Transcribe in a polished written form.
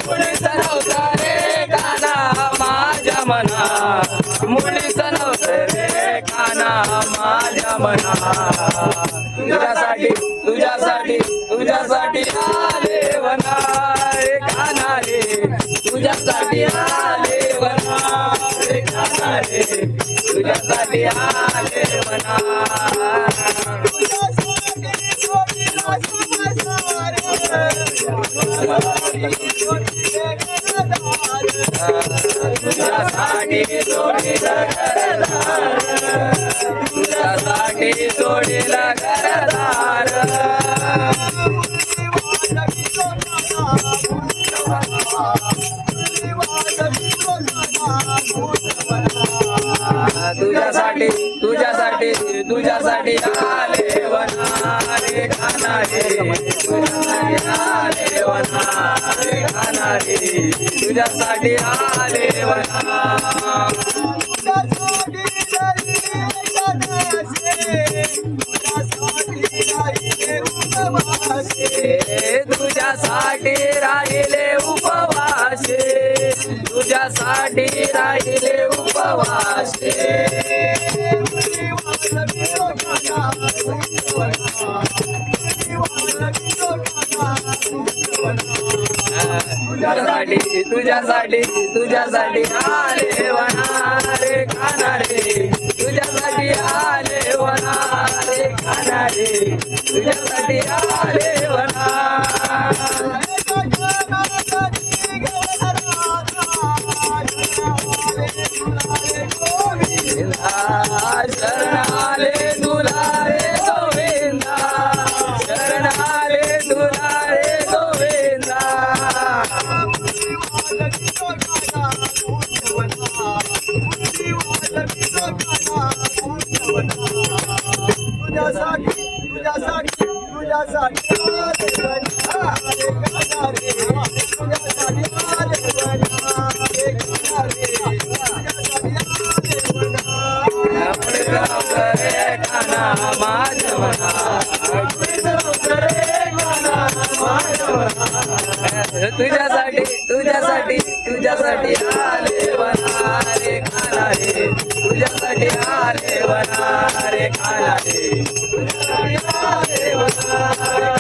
मुलीचा नव्हता रे काना माझ्या मना, मुलीचा नव्हता रे काना माझ्या मना. तुझ्यासाठी तुझ्यासाठी तुझ्यासाठी आले वना रे काना रे, तुझ्यासाठी आले वना रे काना रे, तुझ्यासाठी आले वना. तुझ्यासाठी सोडीला घरदार, तुझ्यासाठी सोडीला घरदार. तुझ्यासाठी तुझ्यासाठी तुझ्यासाठी आले वना रे काना रे, तुझ्यासाठी आले वना रे काना रे, तुझ्यासाठी आले वना. तुझ्यासाठी राहिले उपवासे, तुझ्यासाठी राहिले उपवासे. तुझ्यासाठी तुझ्यासाठी तुझ्यासाठी आले वना रे काना रे, तुझ्यासाठी आले वना रे काना रे, तुझ्यासाठी आले वना. शरण आले तुला रे गोविंदा, शरण आले तुला रे गोविंदा. तुझ्यासाठी तुझ्यासाठी तुझ्यासाठी तुझ्यासाठी तुझ्यासाठी तुझ्यासाठी आले वना रे काना रे, तुझ्यासाठी आले वना रे काना रे, तुझ्यासाठी आले वना.